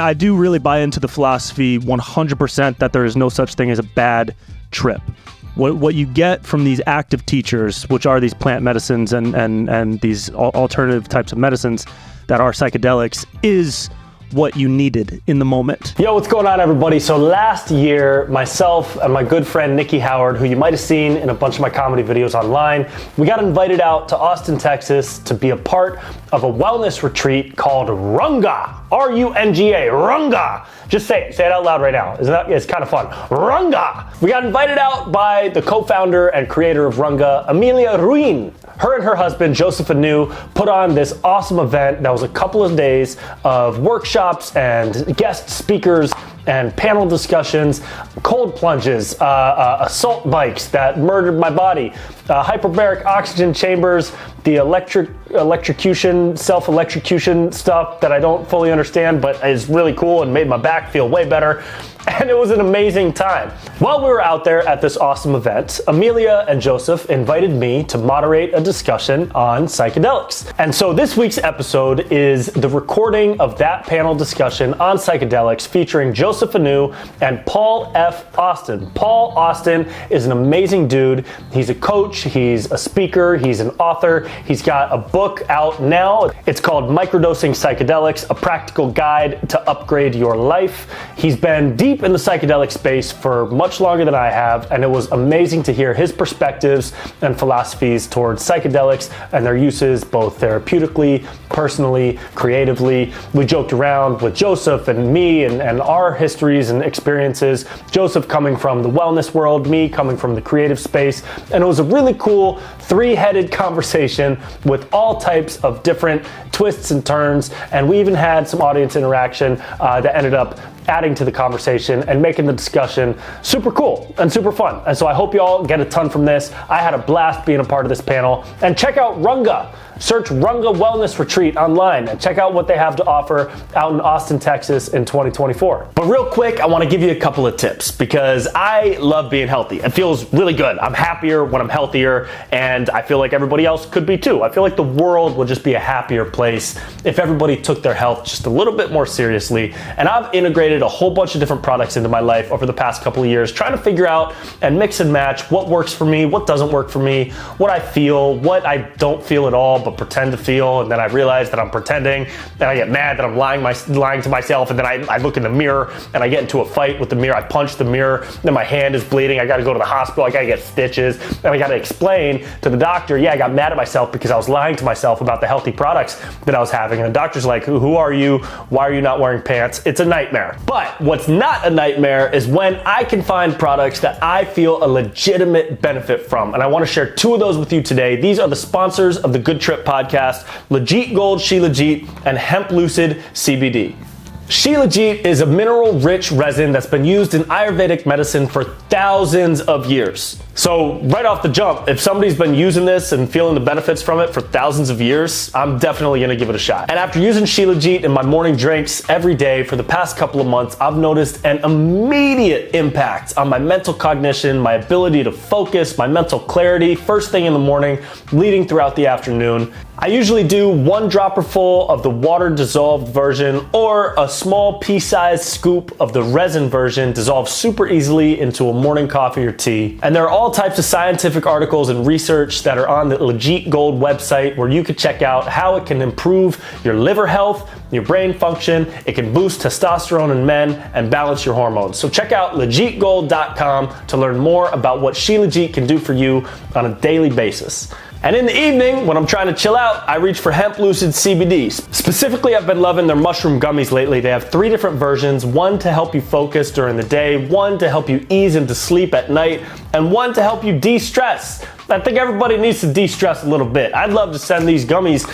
I do really buy into the philosophy 100% that there is no such thing as a bad trip. What you get from these active teachers, which are these plant medicines and these alternative types of medicines that are psychedelics, is what you needed in the moment. Yo, what's going on, everybody? So last year, myself and my good friend Nikki Howard, who you might have seen in a bunch of my comedy videos online, we got invited out to Austin, Texas to be a part of a wellness retreat called RUNGA. R-U-N-G-A, RUNGA. Just say it out loud right now. It's kind of fun. RUNGA. We got invited out by the co-founder and creator of RUNGA, Amelia Ruin. Her and her husband, Joseph Anew, put on this awesome event that was a couple of days of workshops and guest speakers and panel discussions, cold plunges, assault bikes that murdered my body, hyperbaric oxygen chambers, the electrocution, self-electrocution stuff that I don't fully understand, but is really cool and made my back feel way better. And it was an amazing time. While we were out there at this awesome event, Amelia and Joseph invited me to moderate a discussion on psychedelics. And so this week's episode is the recording of that panel discussion on psychedelics featuring Joseph Anew and Paul F. Austin. Paul Austin is an amazing dude. He's a coach, he's a speaker, he's an author. He's got a book out now. It's called Microdosing Psychedelics, a practical guide to upgrade your life. He's been deep in the psychedelic space for much longer than I have, and it was amazing to hear his perspectives and philosophies towards psychedelics and their uses both therapeutically, personally, creatively. We joked around with Joseph and me and our histories and experiences. Joseph coming from the wellness world, me coming from the creative space, and it was a really cool three-headed conversation with all types of different twists and turns, and we even had some audience interaction that ended up adding to the conversation and making the discussion super cool and super fun. And so I hope you all get a ton from this. I had a blast being a part of this panel. And check out RUNGA. Search RUNGA Wellness Retreat online and check out what they have to offer out in Austin, Texas in 2024. But real quick, I want to give you a couple of tips because I love being healthy. It feels really good. I'm happier when I'm healthier, and I feel like everybody else could be too. I feel like the world would just be a happier place if everybody took their health just a little bit more seriously. And I've integrated a whole bunch of different products into my life over the past couple of years, trying to figure out and mix and match what works for me, what doesn't work for me, what I feel, what I don't feel at all, but pretend to feel, and then I realize that I'm pretending, then I get mad that I'm lying to myself, and then I look in the mirror and I get into a fight with the mirror, I punch the mirror, then my hand is bleeding, I gotta go to the hospital, I gotta get stitches, and I gotta explain to the doctor, yeah, I got mad at myself because I was lying to myself about the healthy products that I was having, and the doctor's like, who are you? Why are you not wearing pants? It's a nightmare. But what's not a nightmare is when I can find products that I feel a legitimate benefit from, and I wanna share two of those with you today. These are the sponsors of the Good Trip podcast, Legit Gold She Legit and Hemp Lucid CBD. She Legit is a mineral-rich resin that's been used in Ayurvedic medicine for thousands of years. So right off the jump, if somebody's been using this and feeling the benefits from it for thousands of years, I'm definitely gonna give it a shot. And after using She Legit in my morning drinks every day for the past couple of months, I've noticed an immediate impact on my mental cognition, my ability to focus, my mental clarity, first thing in the morning, leading throughout the afternoon. I usually do 1 dropper full of the water dissolved version or a small pea-sized scoop of the resin version dissolved super easily into a morning coffee or tea. And there are all types of scientific articles and research that are on the Legit Gold website where you can check out how it can improve your liver health, your brain function, it can boost testosterone in men and balance your hormones. So check out legitgold.com to learn more about what She Legit can do for you on a daily basis. And in the evening, when I'm trying to chill out, I reach for Hemp Lucid CBD. Specifically, I've been loving their mushroom gummies lately. They have 3 different versions, one to help you focus during the day, one to help you ease into sleep at night, and one to help you de-stress. I think everybody needs to de-stress a little bit. I'd love to send these gummies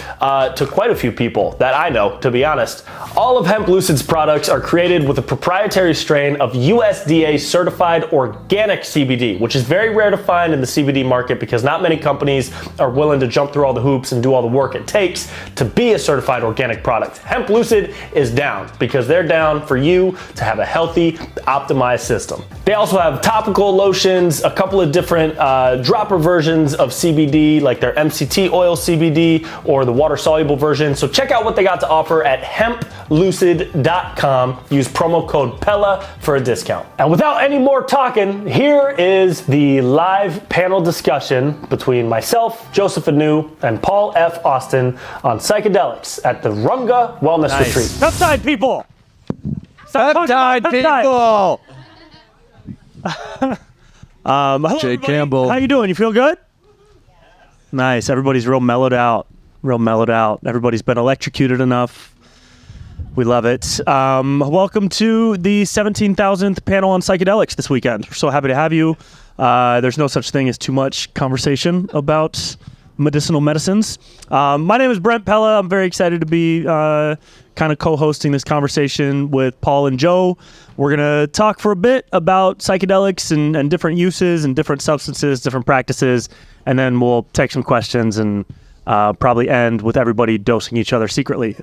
to quite a few people that I know, to be honest. All of Hemp Lucid's products are created with a proprietary strain of USDA certified organic CBD, which is very rare to find in the CBD market because not many companies are willing to jump through all the hoops and do all the work it takes to be a certified organic product. Hemp Lucid is down because they're down for you to have a healthy, optimized system. They also have topical lotions, a couple of different dropper versions versions of CBD, like their MCT oil CBD or the water-soluble version. So check out what they got to offer at hemplucid.com. Use promo code PELA for a discount. And without any more talking, here is the live panel discussion between myself, Joseph Anew, and Paul F. Austin on psychedelics at the RUNGA Wellness Retreat. Upside people! Peptide people! Hello, Jay everybody. Campbell. How you doing? You feel good? Nice. Everybody's real mellowed out. Everybody's been electrocuted enough. We love it. Welcome to the 17,000th panel on psychedelics this weekend. We're so happy to have you. There's no such thing as too much conversation about medicinal medicines. My name is Brent Pella. I'm very excited to be kind of co-hosting this conversation with Paul and Joe. We're going to talk for a bit about psychedelics and different uses and different substances, different practices, and then we'll take some questions and probably end with everybody dosing each other secretly,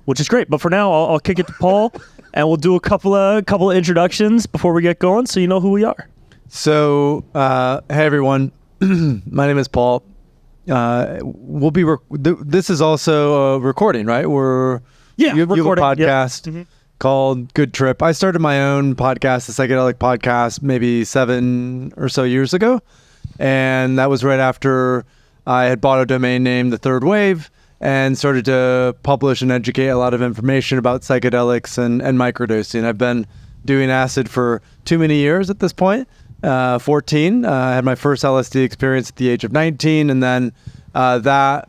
which is great. But for now, I'll kick it to Paul, and we'll do a couple of introductions before we get going so you know who we are. So, hey everyone, my name is Paul. We'll be this is also a recording, right? You have a podcast called Good Trip. I started my own podcast, the Psychedelic Podcast, maybe 7 or so years ago, and that was right after I had bought a domain name, The Third Wave, and started to publish and educate a lot of information about psychedelics and microdosing. I've been doing acid for too many years at this point. 14. I had my first LSD experience at the age of 19, and then that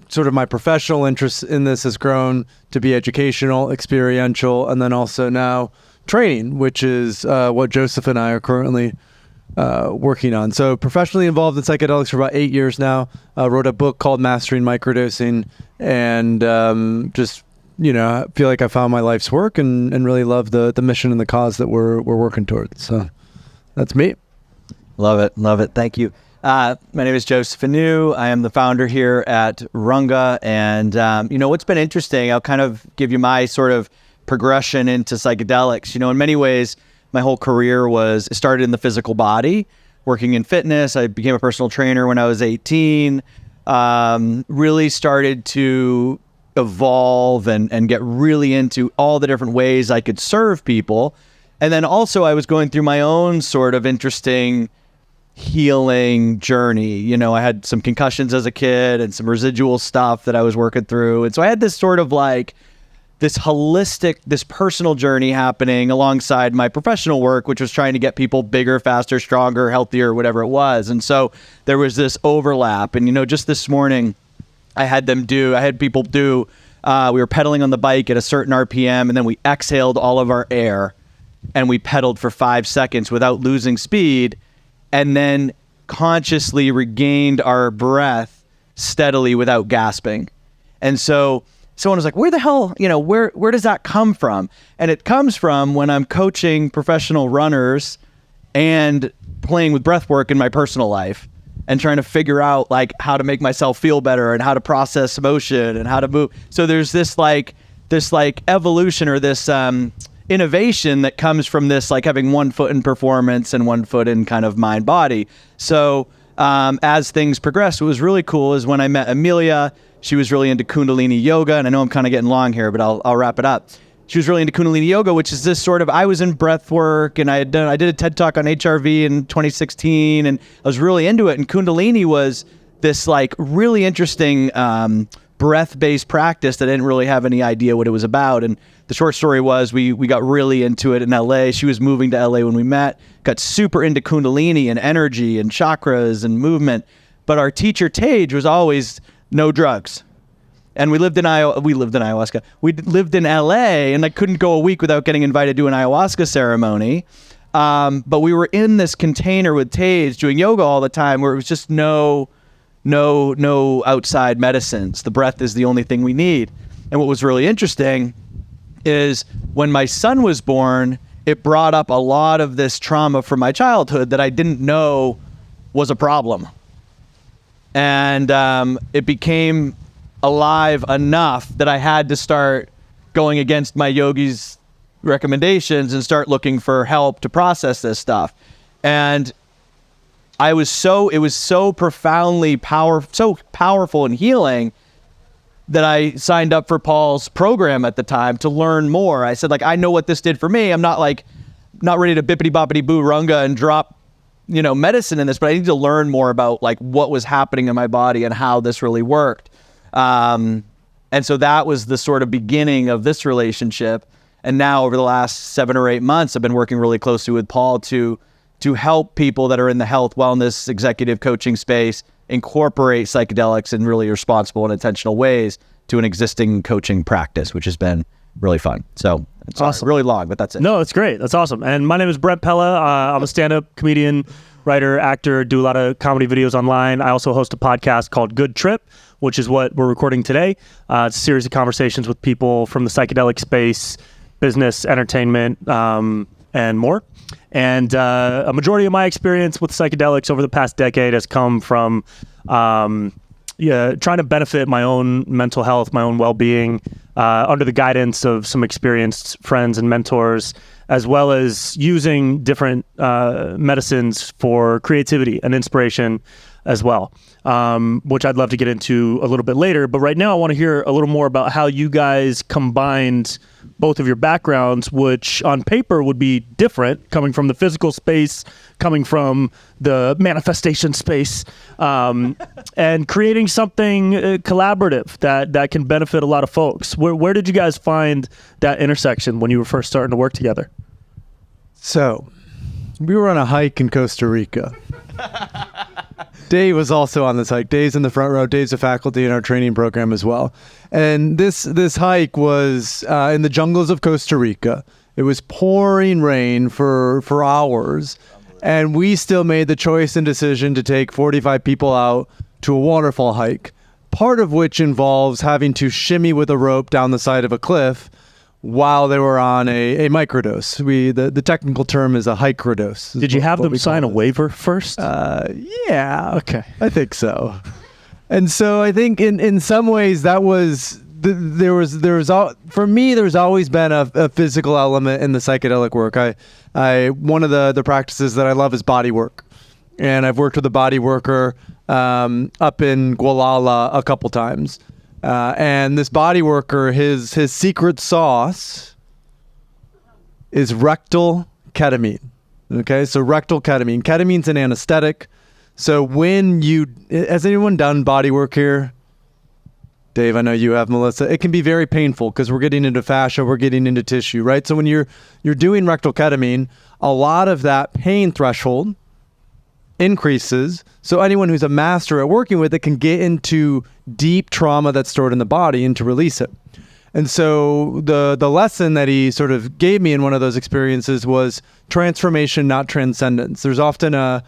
sort of my professional interest in this has grown to be educational, experiential, and then also now training, which is what Joseph and I are currently working on. So professionally involved in psychedelics for about 8 years now. Wrote a book called Mastering Microdosing, and just I feel like I found my life's work and really love the mission and the cause that we're working towards. So that's me. Love it. Thank you. My name is Joseph Anew. I am the founder here at RUNGA. And, what's been interesting, I'll kind of give you my sort of progression into psychedelics. In many ways, my whole career started in the physical body, working in fitness. I became a personal trainer when I was 18, really started to evolve and get really into all the different ways I could serve people. And then also I was going through my own sort of interesting healing journey. I had some concussions as a kid and some residual stuff that I was working through. And so I had this sort of like this holistic, this personal journey happening alongside my professional work, which was trying to get people bigger, faster, stronger, healthier, whatever it was. And so there was this overlap. And, just this morning I had people do, we were pedaling on the bike at a certain RPM, and then we exhaled all of our air. And we pedaled for 5 seconds without losing speed, and then consciously regained our breath steadily without gasping. And so someone was like, where the hell, where does that come from? And it comes from when I'm coaching professional runners and playing with breath work in my personal life and trying to figure out like how to make myself feel better and how to process emotion and how to move. So there's this evolution or this, innovation that comes from this, like having 1 foot in performance and 1 foot in kind of mind body. So as things progressed, what was really cool is when I met Amelia. She was really into Kundalini yoga, and I know I'm kind of getting long here, but I'll wrap it up. She was really into Kundalini yoga, which is this sort of, I was in breath work, and I did a TED talk on HRV in 2016, and I was really into it. And Kundalini was this like really interesting breath-based practice that I didn't really have any idea what it was about. And the short story was we got really into it in LA. She was moving to LA when we met, got super into Kundalini and energy and chakras and movement. But our teacher, Tage, was always no drugs. And we lived in ayahuasca. We lived in LA, and I couldn't go a week without getting invited to an ayahuasca ceremony. But we were in this container with Tage doing yoga all the time where it was just no outside medicines. The breath is the only thing we need. And what was really interesting is when my son was born, it brought up a lot of this trauma from my childhood that I didn't know was a problem. And it became alive enough that I had to start going against my yogi's recommendations and start looking for help to process this stuff. And it was so profoundly powerful and healing that I signed up for Paul's program at the time to learn more. I said, like, I know what this did for me. I'm not ready to bippity boppity boo runga and drop, medicine in this, but I need to learn more about like what was happening in my body and how this really worked. And so that was the sort of beginning of this relationship. And now over the last 7 or 8 months, I've been working really closely with Paul to help people that are in the health, wellness, executive coaching space incorporate psychedelics in really responsible and intentional ways to an existing coaching practice, which has been really fun. So it's awesome. Really long, but that's it. No, it's great. That's awesome. And my name is Brent Pella. I'm a stand-up comedian, writer, actor, do a lot of comedy videos online. I also host a podcast called Good Trip, which is what we're recording today. It's a series of conversations with people from the psychedelic space, business, entertainment, and more. And a majority of my experience with psychedelics over the past decade has come from trying to benefit my own mental health, my own well-being, under the guidance of some experienced friends and mentors, as well as using different medicines for creativity and inspiration as well, which I'd love to get into a little bit later. But right now I want to hear a little more about how you guys combined both of your backgrounds, which on paper would be different, coming from the physical space, coming from the manifestation space, and creating something collaborative that can benefit a lot of folks. Where did you guys find that intersection when you were first starting to work together? So, we were on a hike in Costa Rica. Dave was also on this hike. Dave's in the front row. Dave's a faculty in our training program as well. And this hike was in the jungles of Costa Rica. It was pouring rain for hours. And we still made the choice and decision to take 45 people out to a waterfall hike, part of which involves having to shimmy with a rope down the side of a cliff while they were on a microdose. The technical term is a hikrodose. Did you have them sign a waiver first? Yeah. Okay. I think so. And so I think in some ways that was for me there's always been a physical element in the psychedelic work. One of the practices that I love is body work. And I've worked with a body worker up in Gualala a couple times. And this body worker, his secret sauce is rectal ketamine. Okay, so rectal ketamine. Ketamine's an anesthetic. So has anyone done body work here? Dave, I know you have, Melissa. It can be very painful because we're getting into fascia, we're getting into tissue, right? So when you're doing rectal ketamine, a lot of that pain threshold increases. So anyone who's a master at working with it can get into deep trauma that's stored in the body and to release it. And so the lesson that he sort of gave me in one of those experiences was transformation, not transcendence. There's often a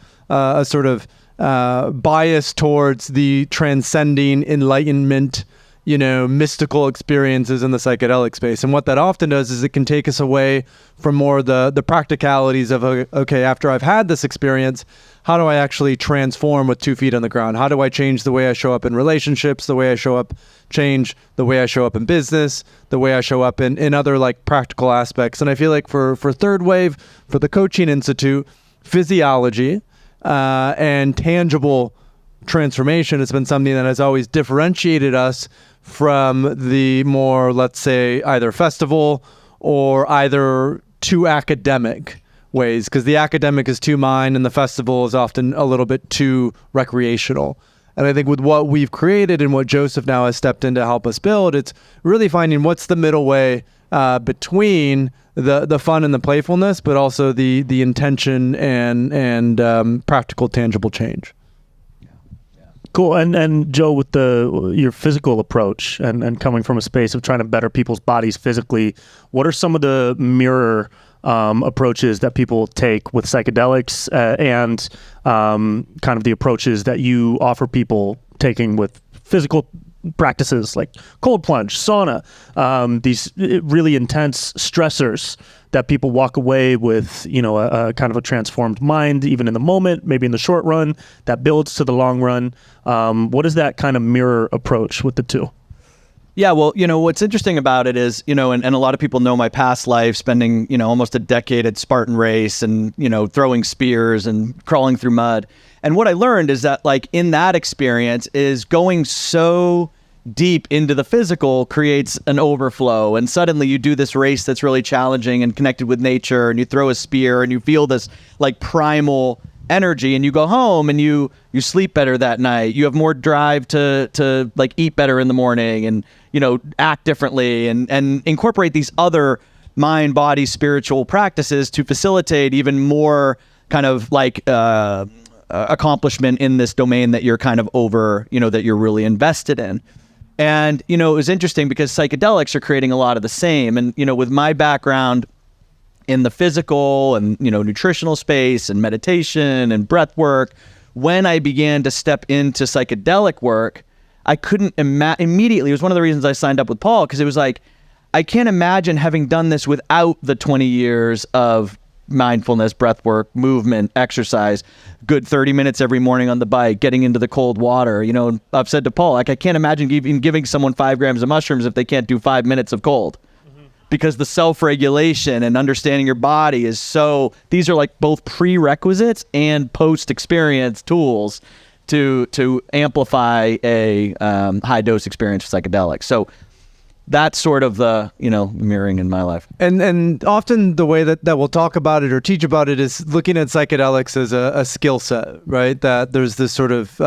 sort of bias towards the transcending enlightenment, mystical experiences in the psychedelic space. And what that often does is it can take us away from more the practicalities of, okay, after I've had this experience, how do I actually transform with 2 feet on the ground? How do I change the way I show up in relationships, the way I show up, change the way I show up in business, the way I show up in other like practical aspects? And I feel like for Third Wave, for the Coaching Institute, physiology and tangible transformation has been something that has always differentiated us from the more, let's say, either festival or either too academic ways, because the academic is too mine and the festival is often a little bit too recreational. And I think with what we've created and what Joseph now has stepped in to help us build, it's really finding what's the middle way between the fun and the playfulness, but also the intention and practical, tangible change. Cool. And Joe, with your physical approach and coming from a space of trying to better people's bodies physically, what are some of the mirror approaches that people take with psychedelics and kind of the approaches that you offer people taking with physical practices like cold plunge, sauna, these really intense stressors that people walk away with, a kind of a transformed mind, even in the moment, maybe in the short run, that builds to the long run. What is that kind of mirror approach with the two? Yeah, well, what's interesting about it is, and a lot of people know my past life, spending, almost a decade at Spartan Race and, throwing spears and crawling through mud. And what I learned is that, like, in that experience is going so deep into the physical creates an overflow. And suddenly you do this race that's really challenging and connected with nature, and you throw a spear and you feel this, like, primal energy, and you go home and you sleep better that night. You have more drive to like eat better in the morning and, act differently and incorporate these other mind, body, spiritual practices to facilitate even more kind of like accomplishment in this domain that you're kind of over, that you're really invested in. And, it was interesting because psychedelics are creating a lot of the same. And, with my background in the physical and, nutritional space and meditation and breath work, when I began to step into psychedelic work, I couldn't immediately, it was one of the reasons I signed up with Paul, because it was like, I can't imagine having done this without the 20 years of mindfulness, breath work, movement, exercise, good 30 minutes every morning on the bike, getting into the cold water. I've said to Paul, like, I can't imagine even giving someone 5 grams of mushrooms if they can't do 5 minutes of cold. Because the self-regulation and understanding your body is so, these are like both prerequisites and post-experience tools to amplify a high dose experience with psychedelics. So that's sort of the, mirroring in my life. And often the way that we'll talk about it or teach about it is looking at psychedelics as a skill set, right? That there's this sort of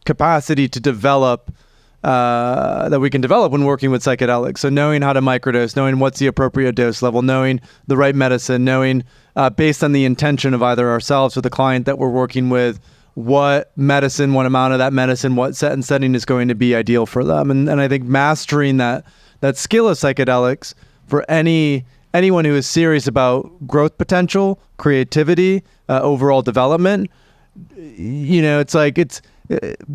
capacity to develop that we can develop when working with psychedelics. So knowing how to microdose, knowing what's the appropriate dose level, knowing the right medicine, knowing based on the intention of either ourselves or the client that we're working with, what medicine, what amount of that medicine, what set and setting is going to be ideal for them. And I think mastering that skill of psychedelics for anyone who is serious about growth potential, creativity, overall development, it's like it's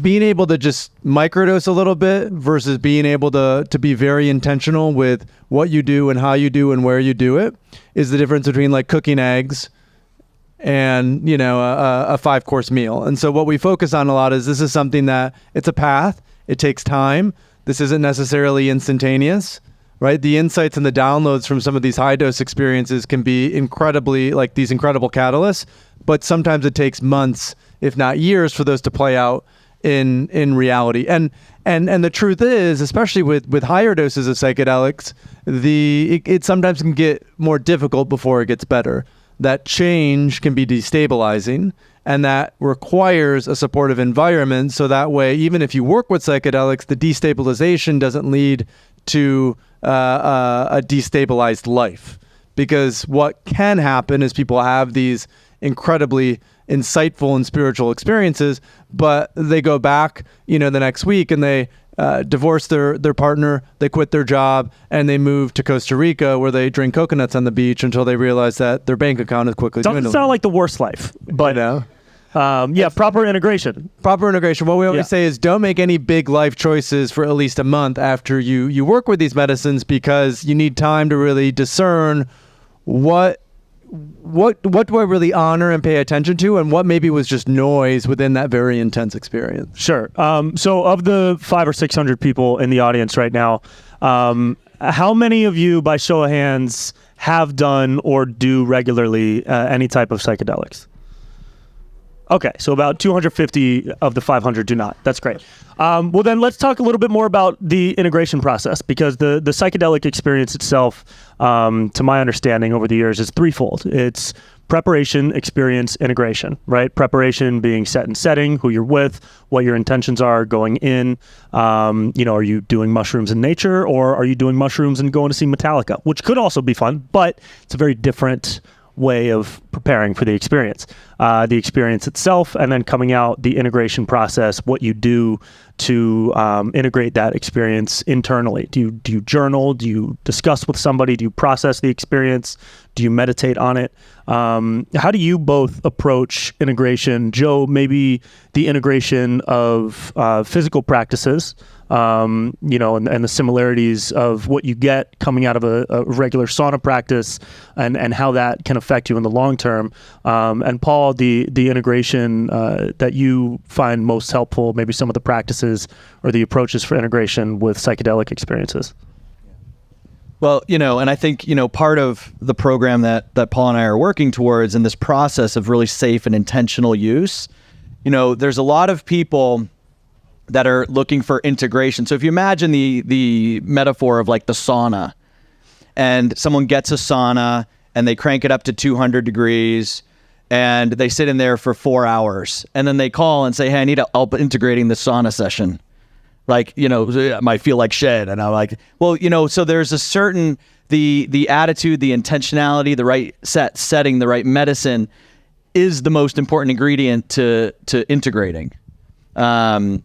being able to just microdose a little bit versus being able to be very intentional with what you do and how you do and where you do it is the difference between like cooking eggs and, a 5-course meal. And so what we focus on a lot is this is something that it's a path. It takes time. This isn't necessarily instantaneous, right? The insights and the downloads from some of these high dose experiences can be incredibly like these incredible catalysts, but sometimes it takes months, if not years, for those to play out in reality. And the truth is, especially with higher doses of psychedelics, it sometimes can get more difficult before it gets better. That change can be destabilizing, and that requires a supportive environment. So that way, even if you work with psychedelics, the destabilization doesn't lead to a destabilized life. Because what can happen is people have these incredibly insightful and spiritual experiences, but they go back, the next week and they divorce their partner, they quit their job, and they move to Costa Rica where they drink coconuts on the beach until they realize that their bank account is quickly dwindling. Doesn't sound like the worst life, but proper integration. Proper integration. What we always say is don't make any big life choices for at least a month after you work with these medicines, because you need time to really discern what do I really honor and pay attention to, and what maybe was just noise within that very intense experience. Sure. So of the 500 or 600 people in the audience right now, how many of you, by show of hands, have done or do regularly any type of psychedelics? Okay, so about 250 of the 500 do not. That's great. Well, then let's talk a little bit more about the integration process, because the psychedelic experience itself, to my understanding over the years, is threefold. It's preparation, experience, integration, right? Preparation being set and setting, who you're with, what your intentions are going in. Are you doing mushrooms in nature, or are you doing mushrooms and going to see Metallica, which could also be fun, but it's a very different way of preparing for the experience itself, and then coming out, the integration process, what you do to integrate that experience internally. Do you journal? Do you discuss with somebody? Do you process the experience? Do you meditate on it? How do you both approach integration? Joe, maybe the integration of physical practices, and the similarities of what you get coming out of a regular sauna practice, and how that can affect you in the long term. And Paul, the integration that you find most helpful, maybe some of the practices experiences or the approaches for integration with psychedelic experiences? Well, and I think, part of the program that Paul and I are working towards in this process of really safe and intentional use, there's a lot of people that are looking for integration. So if you imagine the metaphor of like the sauna, and someone gets a sauna and they crank it up to 200 degrees and they sit in there for 4 hours, and then they call and say, hey, I need help integrating the sauna session. Like, I might feel like shit. And I'm like, well, so there's a certain, the attitude, the intentionality, the right setting, the right medicine is the most important ingredient to integrating. And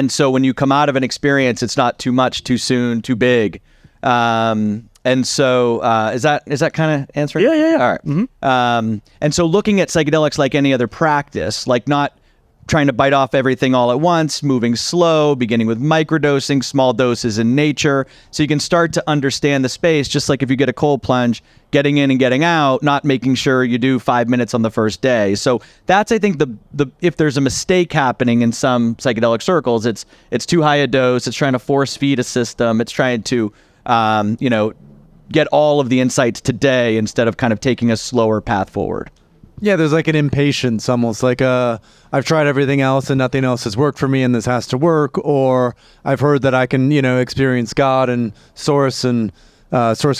so when you come out of an experience, it's not too much, too soon, too big. And so is that kind of answering? Yeah. All right. Mm-hmm. And so looking at psychedelics like any other practice, like not trying to bite off everything all at once, moving slow, beginning with microdosing, small doses in nature, so you can start to understand the space, just like if you get a cold plunge, getting in and getting out, not making sure you do 5 minutes on the first day. So that's, I think, the if there's a mistake happening in some psychedelic circles, it's too high a dose, it's trying to force feed a system, it's trying to get all of the insights today instead of kind of taking a slower path forward. Yeah, there's like an impatience, almost like I've tried everything else and nothing else has worked for me and this has to work, or I've heard that I can, experience God and source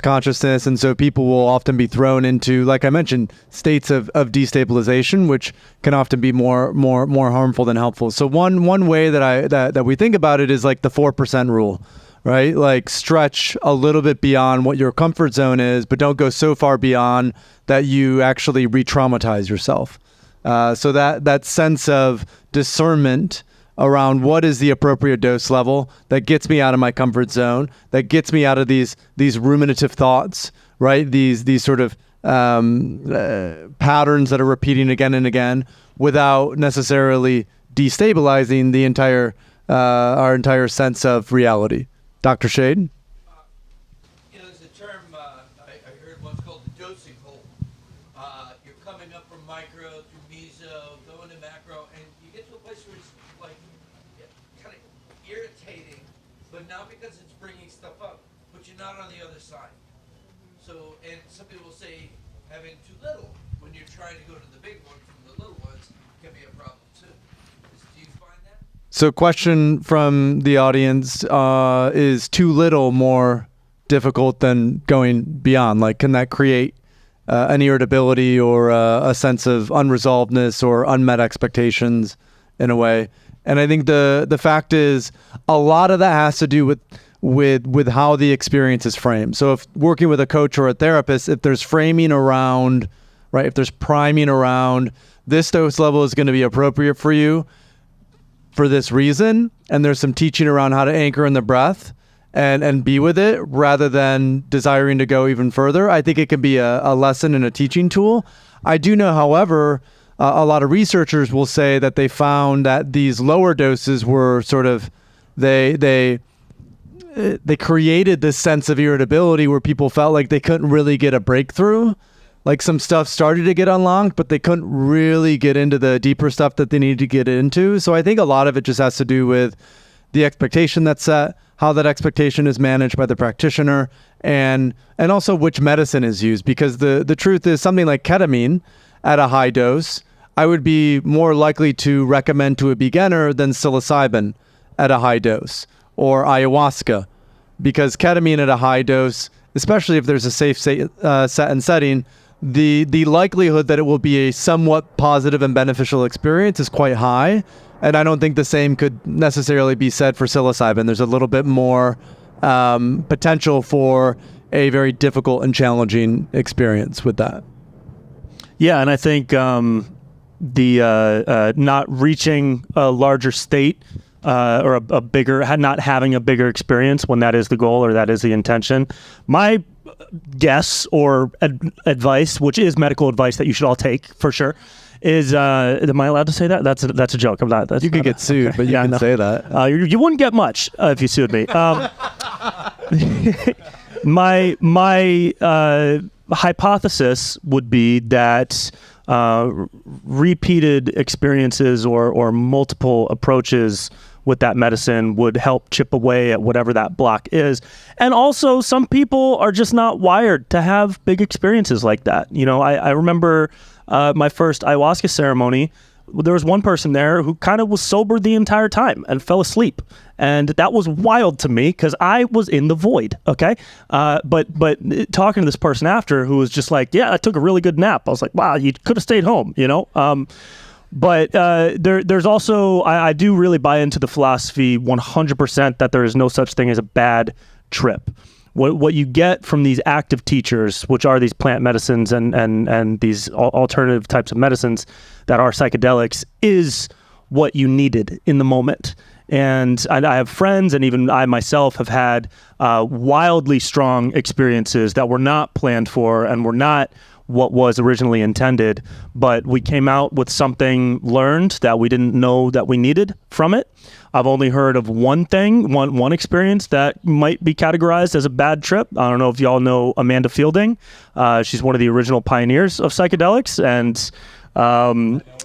consciousness. And so people will often be thrown into, like I mentioned, states of destabilization, which can often be more harmful than helpful. So one way that we think about it is like the 4% rule. Right? Like stretch a little bit beyond what your comfort zone is, but don't go so far beyond that you actually re-traumatize yourself. So that sense of discernment around what is the appropriate dose level that gets me out of my comfort zone, that gets me out of these ruminative thoughts, right? These sort of patterns that are repeating again and again without necessarily destabilizing our entire sense of reality. Dr. Shade? There's a term I heard once called the dosing hole. You're coming up from micro to meso, going to macro, and you get to a place where it's like kind of irritating, but not because it's bringing stuff up, but you're not on the other side. So, and some people say having too little when you're trying to go to the big one from the little ones can be a problem too. Do you find that? So question from the audience, is too little more difficult than going beyond? Like, can that create an irritability or a sense of unresolvedness or unmet expectations in a way? And I think the fact is a lot of that has to do with how the experience is framed. So if working with a coach or a therapist, if there's framing around, right, if there's priming around this dose level is going to be appropriate for you for this reason, and there's some teaching around how to anchor in the breath and be with it rather than desiring to go even further, I think it can be a lesson and a teaching tool. I do know, however, a lot of researchers will say that they found that these lower doses were sort of, they created this sense of irritability where people felt like they couldn't really get a breakthrough. Like some stuff started to get unlocked, but they couldn't really get into the deeper stuff that they needed to get into. So I think a lot of it just has to do with the expectation that's set, how that expectation is managed by the practitioner, and also which medicine is used. Because the truth is, something like ketamine at a high dose, I would be more likely to recommend to a beginner than psilocybin at a high dose, or ayahuasca. Because ketamine at a high dose, especially if there's a safe set and setting, the likelihood that it will be a somewhat positive and beneficial experience is quite high. And I don't think the same could necessarily be said for psilocybin. There's a little bit more potential for a very difficult and challenging experience with that. Yeah, and I think the not reaching a larger state or a bigger, not having a bigger experience when that is the goal or that is the intention. My guess or advice, which is medical advice that you should all take for sure, is am I allowed to say that? That's a joke. I'm not. You could get sued, okay. But you can say that. You wouldn't get much if you sued me. My hypothesis would be that repeated experiences or multiple approaches with that medicine would help chip away at whatever that block is. And also, some people are just not wired to have big experiences like that. You know, I remember my first ayahuasca ceremony. There was one person there who kind of was sober the entire time and fell asleep. And that was wild to me because I was in the void, okay? But talking to this person after who was just like, yeah, I took a really good nap. I was like, wow, you could have stayed home, you know? But there's also, I do really buy into the philosophy 100% that there is no such thing as a bad trip. What you get from these active teachers, which are these plant medicines and these alternative types of medicines that are psychedelics, is what you needed in the moment. And I have friends, and even I myself have had wildly strong experiences that were not planned for and were not what was originally intended, but we came out with something learned that we didn't know that we needed from it. I've only heard of one experience that might be categorized as a bad trip. I don't know if y'all know Amanda Fielding. She's one of the original pioneers of psychedelics, and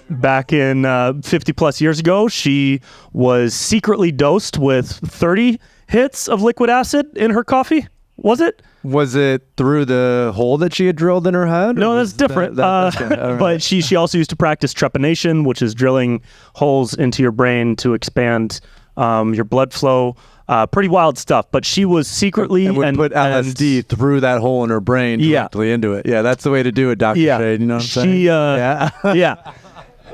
back in 50 plus years ago, she was secretly dosed with 30 hits of liquid acid in her coffee. Was it? Was it through the hole that she had drilled in her head? No, that's different. Right. But she also used to practice trepanation, which is drilling holes into your brain to expand your blood flow. Pretty wild stuff. But she was secretly and would put LSD through that hole in her brain directly into it. Yeah, that's the way to do it, Dr. Shade. You know what I'm saying? Yeah.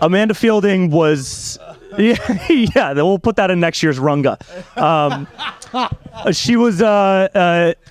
Amanda Fielding was... Yeah, we'll put that in next year's RUNGA. She was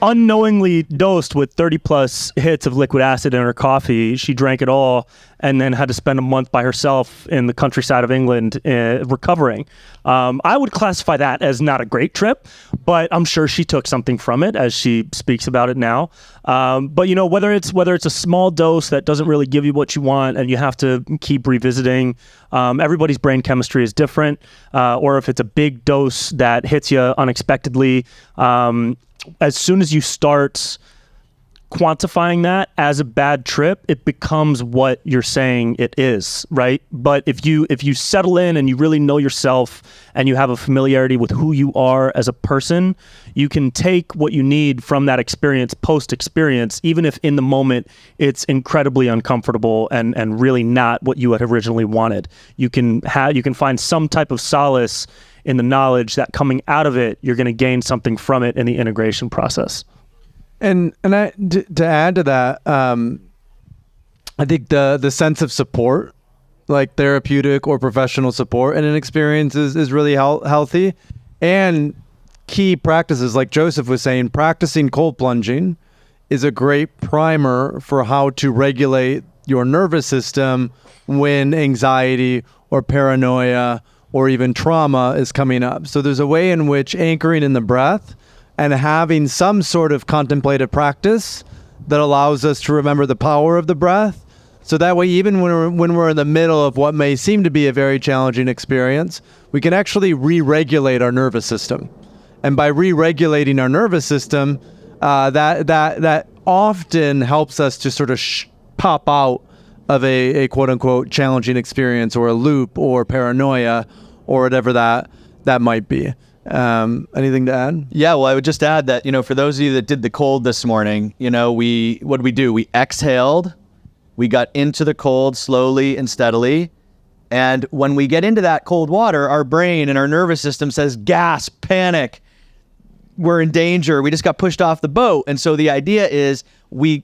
unknowingly dosed with 30 plus hits of liquid acid in her coffee. She drank it all and then had to spend a month by herself in the countryside of England recovering. I would classify that as not a great trip, but I'm sure she took something from it as she speaks about it now. But you know, whether it's a small dose that doesn't really give you what you want and you have to keep revisiting, everybody's brain chemistry is different, or if it's a big dose that hits you unexpectedly, as soon as you start quantifying that as a bad trip, it becomes what you're saying it is, right? But if you settle in and you really know yourself and you have a familiarity with who you are as a person, you can take what you need from that experience post-experience, even if in the moment it's incredibly uncomfortable and really not what you had originally wanted. You can find some type of solace in the knowledge that coming out of it, you're going to gain something from it in the integration process. And to add to that, I think the sense of support, like therapeutic or professional support in an experience is really healthy. And key practices, like Joseph was saying, practicing cold plunging is a great primer for how to regulate your nervous system when anxiety or paranoia or even trauma is coming up. So there's a way in which anchoring in the breath and having some sort of contemplative practice that allows us to remember the power of the breath. So that way, even when we're in the middle of what may seem to be a very challenging experience, we can actually re-regulate our nervous system. And by re-regulating our nervous system, that often helps us to sort of pop out of a quote-unquote challenging experience or a loop or paranoia or whatever that might be. Anything to add? Yeah, well, I would just add that, for those of you that did the cold this morning, what did we do? We exhaled, we got into the cold slowly and steadily. And when we get into that cold water, our brain and our nervous system says, gasp, panic, we're in danger. We just got pushed off the boat. And so the idea is we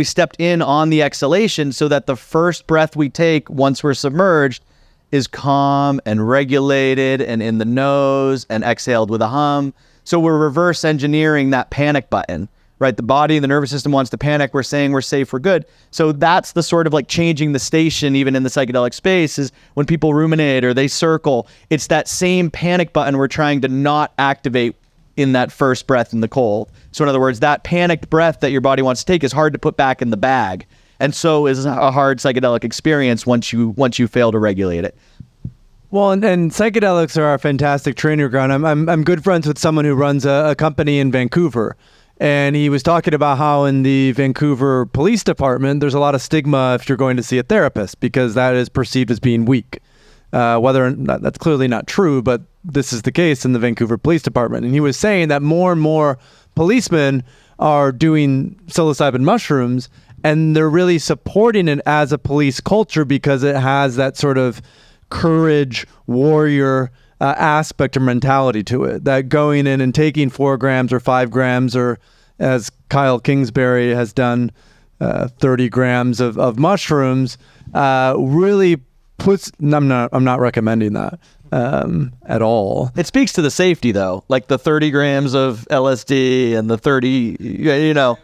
stepped in on the exhalation so that the first breath we take once we're submerged is calm and regulated and in the nose and exhaled with a hum. So we're reverse engineering that panic button, right? The body and the nervous system wants to panic. We're saying we're safe, we're good. So that's the sort of like changing the station, even in the psychedelic space, is when people ruminate or they circle, it's that same panic button we're trying to not activate in that first breath in the cold. So in other words, that panicked breath that your body wants to take is hard to put back in the bag. And so is a hard psychedelic experience once you fail to regulate it. Well, and psychedelics are a fantastic training ground. I'm good friends with someone who runs a company in Vancouver, and he was talking about how in the Vancouver Police Department there's a lot of stigma if you're going to see a therapist because that is perceived as being weak. Whether or not that's clearly not true, but this is the case in the Vancouver Police Department. And he was saying that more and more policemen are doing psilocybin mushrooms, and they're really supporting it as a police culture because it has that sort of courage, warrior aspect or mentality to it. That going in and taking 4 grams or 5 grams, or as Kyle Kingsbury has done, 30 grams of mushrooms, really puts. I'm not recommending that at all. It speaks to the safety, though, like the 30 grams of LSD and the 30, you know.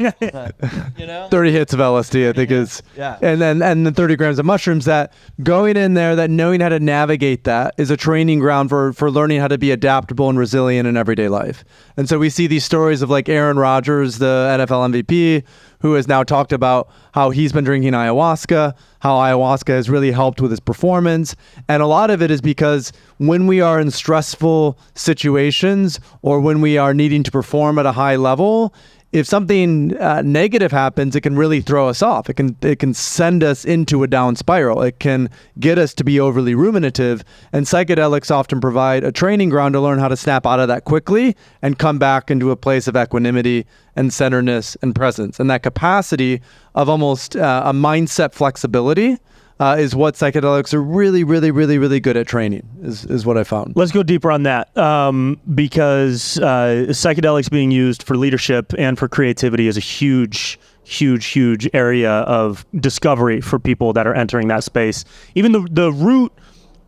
30 hits of LSD, I think is, and the 30 grams of mushrooms. That going in there, that knowing how to navigate that is a training ground for learning how to be adaptable and resilient in everyday life. And so we see these stories of like Aaron Rodgers, the NFL MVP, who has now talked about how he's been drinking ayahuasca, how ayahuasca has really helped with his performance. And a lot of it is because when we are in stressful situations or when we are needing to perform at a high level, if something negative happens, it can really throw us off. It can send us into a down spiral. It can get us to be overly ruminative. And psychedelics often provide a training ground to learn how to snap out of that quickly and come back into a place of equanimity and centeredness and presence. And that capacity of almost a mindset flexibility is what psychedelics are really, really, really, really good at training, is what I found. Let's go deeper on that, because psychedelics being used for leadership and for creativity is a huge area of discovery for people that are entering that space. Even the root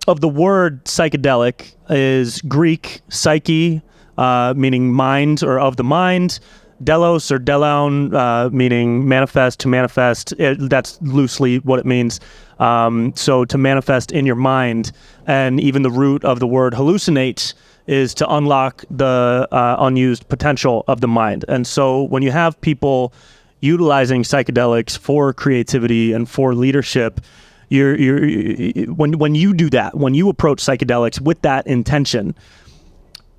of the word psychedelic is Greek psyche, meaning mind or of the mind. Delos or delaun, meaning manifest, to manifest. That's loosely what it means. So to manifest in your mind. And even the root of the word hallucinate is to unlock the unused potential of the mind. And so when you have people utilizing psychedelics for creativity and for leadership, when you do that, when you approach psychedelics with that intention,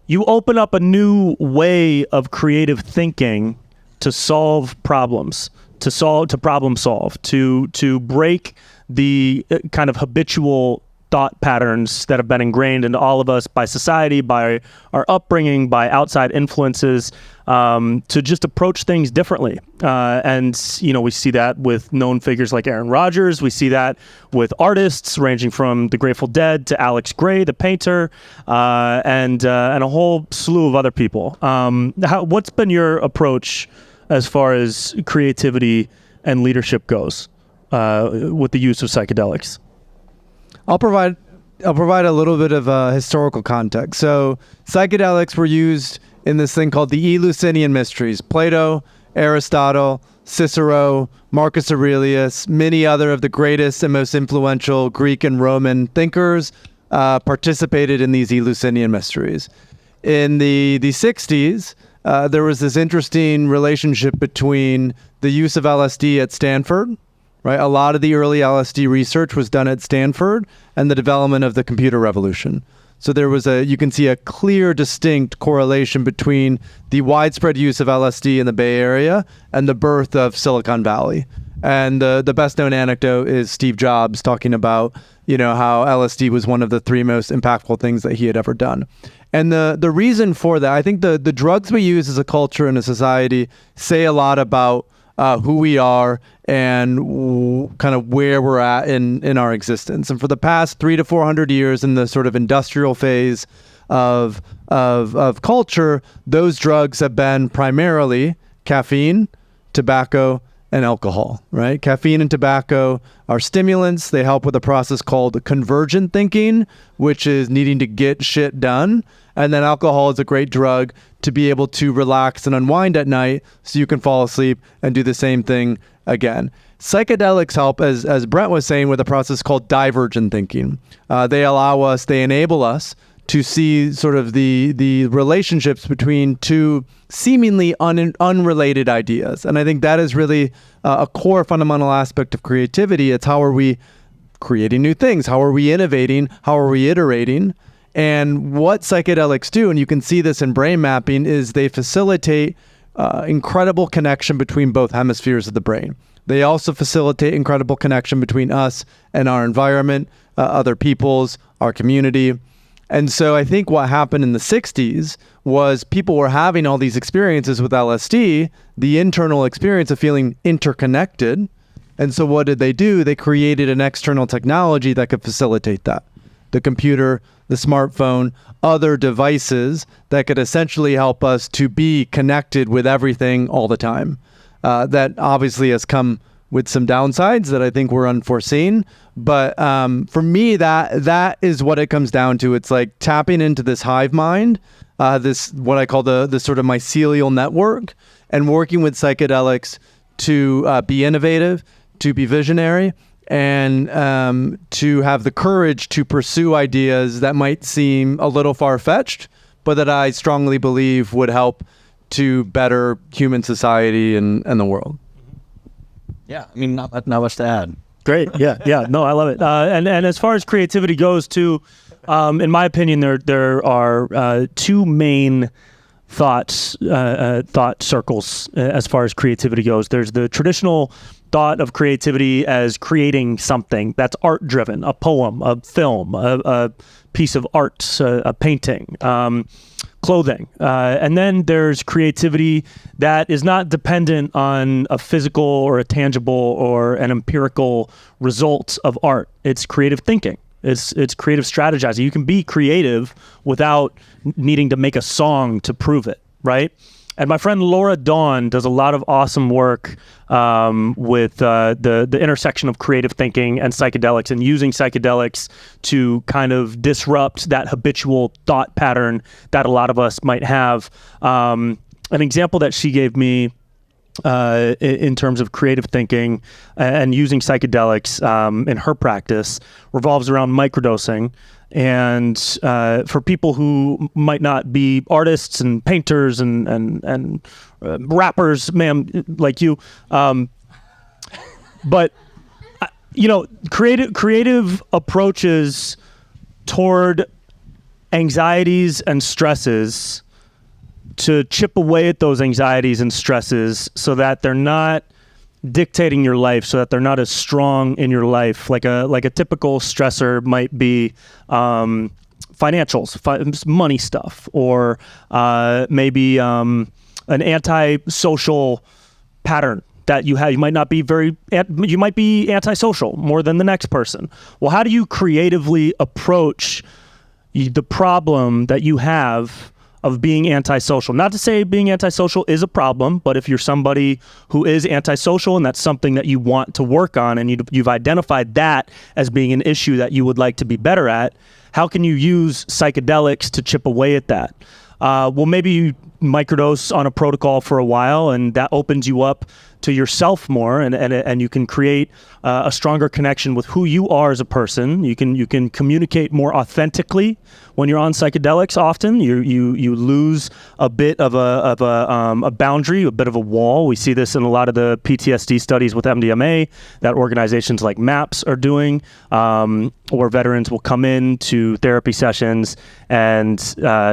you open up a new way of creative thinking to solve problems, to problem solve, to break the kind of habitual thought patterns that have been ingrained into all of us by society, by our upbringing, by outside influences, to just approach things differently. And, we see that with known figures like Aaron Rodgers. We see that with artists ranging from the Grateful Dead to Alex Gray, the painter, and a whole slew of other people. What's been your approach as far as creativity and leadership goes with the use of psychedelics? I'll provide a little bit of historical context. So psychedelics were used in this thing called the Eleusinian Mysteries. Plato, Aristotle, Cicero, Marcus Aurelius, many other of the greatest and most influential Greek and Roman thinkers participated in these Eleusinian Mysteries. In the 60s, there was this interesting relationship between the use of LSD at Stanford, right? A lot of the early LSD research was done at Stanford, and the development of the computer revolution. So there was you can see a clear, distinct correlation between the widespread use of LSD in the Bay Area and the birth of Silicon Valley. And the best known anecdote is Steve Jobs talking about, how LSD was one of the 3 most impactful things that he had ever done. And the reason for that, I think the drugs we use as a culture and a society say a lot about who we are and kind of where we're at in our existence. And for the past 300 to 400 years in the sort of industrial phase of culture, those drugs have been primarily caffeine, tobacco, and alcohol, right? Caffeine and tobacco are stimulants. They help with a process called convergent thinking, which is needing to get shit done. And then alcohol is a great drug to be able to relax and unwind at night so you can fall asleep and do the same thing again. Psychedelics help, as Brent was saying, with a process called divergent thinking. They enable us to see sort of the relationships between two seemingly unrelated ideas. And I think that is really a core fundamental aspect of creativity. It's how are we creating new things? How are we innovating? How are we iterating? And what psychedelics do, and you can see this in brain mapping, is they facilitate incredible connection between both hemispheres of the brain. They also facilitate incredible connection between us and our environment, other peoples, our community. And so I think what happened in the 60s was people were having all these experiences with LSD, the internal experience of feeling interconnected. And so what did they do? They created an external technology that could facilitate that. The computer, the smartphone, other devices that could essentially help us to be connected with everything all the time. That obviously has come with some downsides that I think were unforeseen. But for me, that is what it comes down to. It's like tapping into this hive mind, this what I call the sort of mycelial network, and working with psychedelics to be innovative, to be visionary, and to have the courage to pursue ideas that might seem a little far-fetched, but that I strongly believe would help to better human society and the world. Yeah, I mean, not much to add. Great. Yeah. No, I love it. And as far as creativity goes, too, in my opinion, there are two main thought circles as far as creativity goes. There's the traditional thought of creativity as creating something that's art driven, a poem, a film, a piece of art, a painting, clothing. And then there's creativity that is not dependent on a physical or a tangible or an empirical result of art. It's creative thinking. It's creative strategizing. You can be creative without needing to make a song to prove it, right? And my friend Laura Dawn does a lot of awesome work with the intersection of creative thinking and psychedelics, and using psychedelics to kind of disrupt that habitual thought pattern that a lot of us might have. An example that she gave me in terms of creative thinking and using psychedelics in her practice revolves around microdosing. And for people who might not be artists and painters and rappers, ma'am, like you, but creative approaches toward anxieties and stresses to chip away at those anxieties and stresses so that they're not dictating your life, so that they're not as strong in your life. Like a typical stressor might be financials, money stuff, or maybe an antisocial pattern that you have. You might be antisocial more than the next person. Well, how do you creatively approach the problem that you have of being antisocial? Not to say being antisocial is a problem, but if you're somebody who is antisocial and that's something that you want to work on, and you've identified that as being an issue that you would like to be better at, how can you use psychedelics to chip away at that? Well, maybe you microdose on a protocol for a while, and that opens you up to yourself more, and you can create a stronger connection with who you are as a person. You can communicate more authentically when you're on psychedelics. Often you lose a bit of a boundary, a bit of a wall. We see this in a lot of the PTSD studies with MDMA that organizations like MAPS are doing, where veterans will come in to therapy sessions and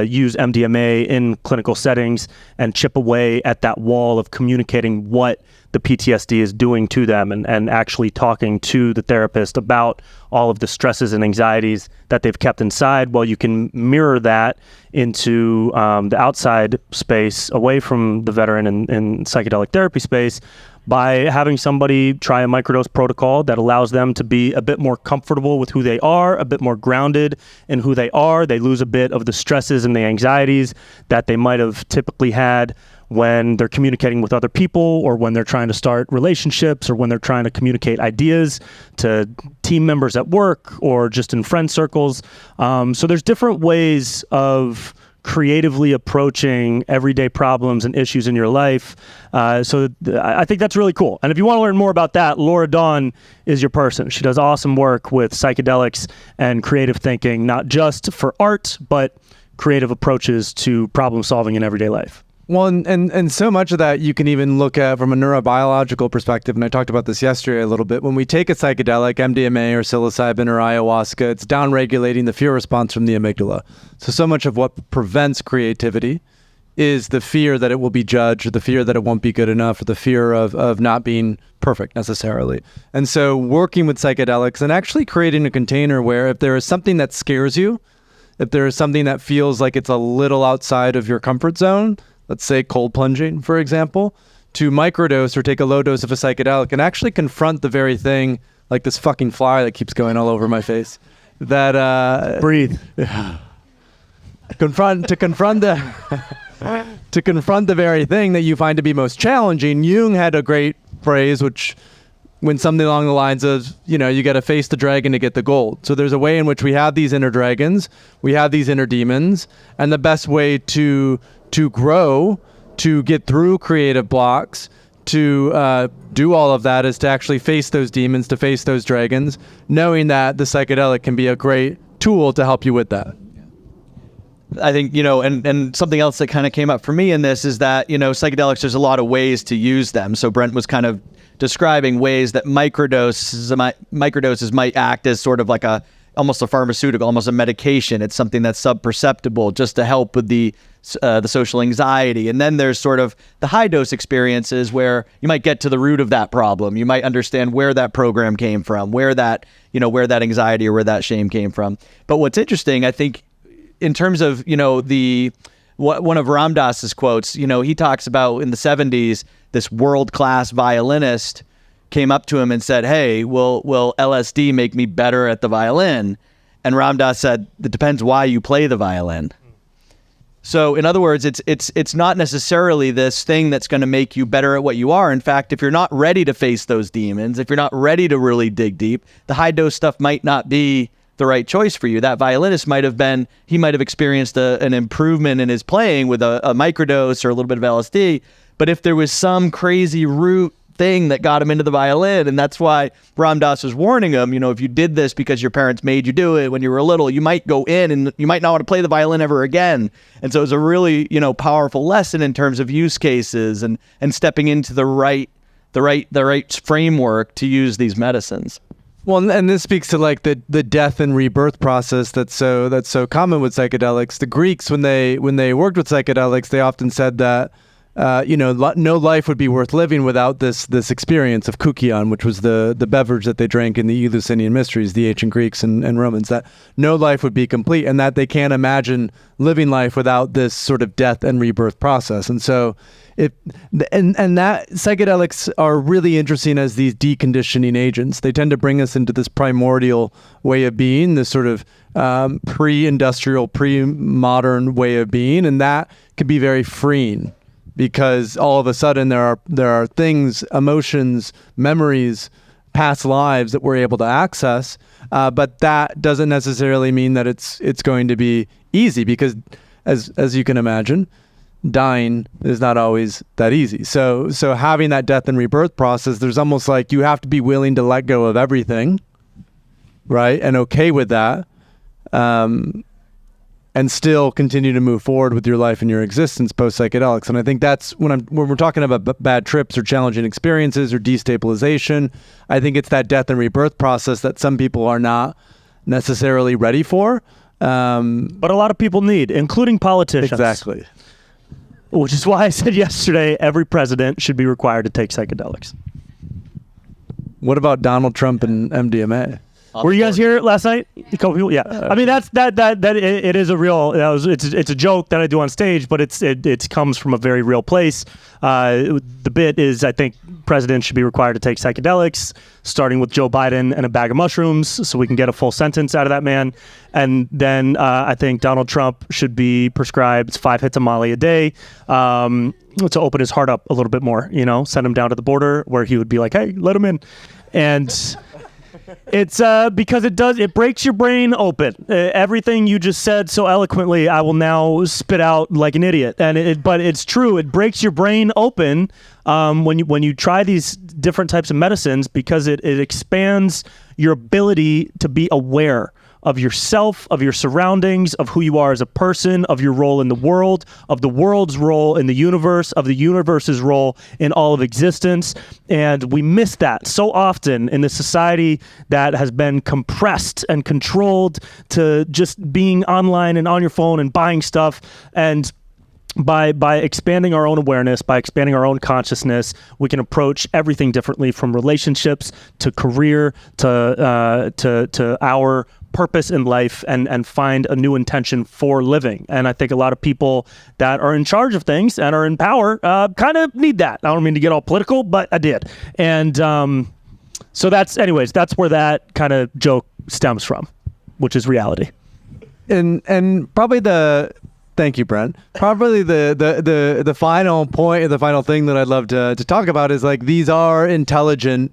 use MDMA in clinical settings and chip away at that wall of communicating what the PTSD is doing to them, and actually talking to the therapist about all of the stresses and anxieties that they've kept inside. Well, you can mirror that into the outside space away from the veteran in psychedelic therapy space by having somebody try a microdose protocol that allows them to be a bit more comfortable with who they are, a bit more grounded in who they are. They lose a bit of the stresses and the anxieties that they might have typically had when they're communicating with other people, or when they're trying to start relationships, or when they're trying to communicate ideas to team members at work or just in friend circles. So there's different ways of creatively approaching everyday problems and issues in your life. So I think that's really cool. And if you want to learn more about that, Laura Dawn is your person. She does awesome work with psychedelics and creative thinking, not just for art, but creative approaches to problem solving in everyday life. Well, and so much of that you can even look at from a neurobiological perspective, and I talked about this yesterday a little bit. When we take a psychedelic, MDMA or psilocybin or ayahuasca, it's downregulating the fear response from the amygdala. So much of what prevents creativity is the fear that it will be judged, or the fear that it won't be good enough, or the fear of not being perfect necessarily. And so working with psychedelics and actually creating a container where if there is something that scares you, if there is something that feels like it's a little outside of your comfort zone, let's say cold plunging, for example, to microdose or take a low dose of a psychedelic and actually confront the very thing, like this fucking fly that keeps going all over my face, that breathe. to confront the very thing that you find to be most challenging. Jung had a great phrase, which went something along the lines of, you got to face the dragon to get the gold. So there's a way in which we have these inner dragons, we have these inner demons, and the best way to grow, to get through creative blocks, to do all of that is to actually face those demons, to face those dragons, knowing that the psychedelic can be a great tool to help you with that. I think, and something else that kind of came up for me in this is that, psychedelics, there's a lot of ways to use them. So Brent was kind of describing ways that microdoses might act as sort of like almost a pharmaceutical, almost a medication. It's something that's subperceptible just to help with the social anxiety. And then there's sort of the high dose experiences where you might get to the root of that problem. You might understand where that program came from, where that anxiety or where that shame came from. But what's interesting, I think, in terms of, one of Ram Dass's quotes, he talks about in the 70s, this world-class violinist came up to him and said, "Hey, will LSD make me better at the violin?" And Ram Dass said, "It depends why you play the violin." So in other words, it's not necessarily this thing that's going to make you better at what you are. In fact, if you're not ready to face those demons, if you're not ready to really dig deep, the high dose stuff might not be the right choice for you. That violinist might have experienced an improvement in his playing with a microdose or a little bit of LSD. But if there was some crazy root thing that got him into the violin, and that's why Ram Dass was warning him, if you did this because your parents made you do it when you were little, you might go in and you might not want to play the violin ever again. And so it's a really, powerful lesson in terms of use cases and stepping into the right framework to use these medicines. Well, and this speaks to like the death and rebirth process that's so common with psychedelics. The Greeks, when they worked with psychedelics, they often said that no life would be worth living without this experience of koukion, which was the beverage that they drank in the Eleusinian Mysteries, the ancient Greeks and Romans, that no life would be complete and that they can't imagine living life without this sort of death and rebirth process. And so that psychedelics are really interesting as these deconditioning agents. They tend to bring us into this primordial way of being, this sort of pre-industrial, pre-modern way of being, and that can be very freeing because all of a sudden there are things, emotions, memories, past lives that we're able to access, but that doesn't necessarily mean that it's going to be easy because, as you can imagine, dying is not always that easy. So having that death and rebirth process, there's almost like you have to be willing to let go of everything, right? And okay with that, and still continue to move forward with your life and your existence post psychedelics. And I think that's when we're talking about bad trips or challenging experiences or destabilization, I think it's that death and rebirth process that some people are not necessarily ready for. But a lot of people need, including politicians. Exactly. Which is why I said yesterday, every president should be required to take psychedelics. What about Donald Trump and MDMA? Were you guys here last night? A couple people, yeah. I mean, it is a real. It's a joke that I do on stage, but it comes from a very real place. The bit is, I think presidents should be required to take psychedelics, starting with Joe Biden and a bag of mushrooms, so we can get a full sentence out of that man. And then I think Donald Trump should be prescribed 5 hits of Molly a day to open his heart up a little bit more. Send him down to the border where he would be like, "Hey, let him in," and. It's because it breaks your brain open. Everything you just said so eloquently, I will now spit out like an idiot. But it's true. It breaks your brain open when you try these different types of medicines because it expands your ability to be aware of yourself, of your surroundings, of who you are as a person, of your role in the world, of the world's role in the universe, of the universe's role in all of existence. And we miss that so often in the society that has been compressed and controlled to just being online and on your phone and buying stuff. And by expanding our own awareness, by expanding our own consciousness, we can approach everything differently, from relationships to career to our purpose in life, and find a new intention for living. And I think a lot of people that are in charge of things and are in power kind of need that. I don't mean to get all political, but I did. And so that's where that kind of joke stems from, which is reality. And probably thank you, Brent. Probably the final point, or the final thing that I'd love to talk about is, like, these are intelligent,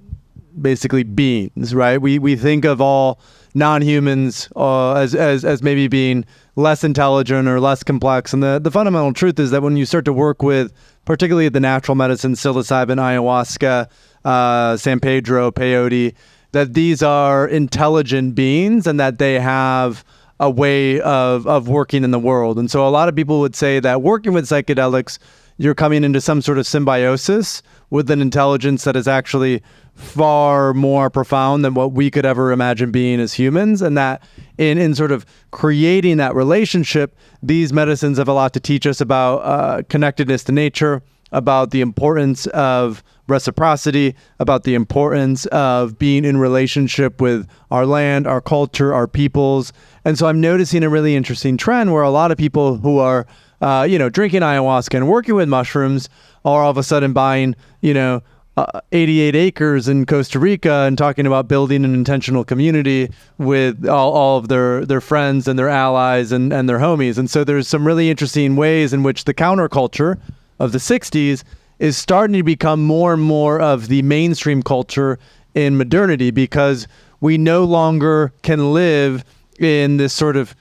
basically, beings, right? We think of all non-humans as maybe being less intelligent or less complex. And the fundamental truth is that when you start to work with, particularly the natural medicine, psilocybin, ayahuasca, San Pedro, peyote, that these are intelligent beings and that they have a way of working in the world. And so a lot of people would say that working with psychedelics, you're coming into some sort of symbiosis with an intelligence that is actually far more profound than what we could ever imagine being as humans. And that in sort of creating that relationship, these medicines have a lot to teach us about connectedness to nature, about the importance of reciprocity, about the importance of being in relationship with our land, our culture, our peoples. And so I'm noticing a really interesting trend where a lot of people who are drinking ayahuasca and working with mushrooms are all of a sudden buying 88 acres in Costa Rica and talking about building an intentional community with all of their friends and their allies and their homies. And so there's some really interesting ways in which the counterculture of the 60s is starting to become more and more of the mainstream culture in modernity, because we no longer can live in this sort of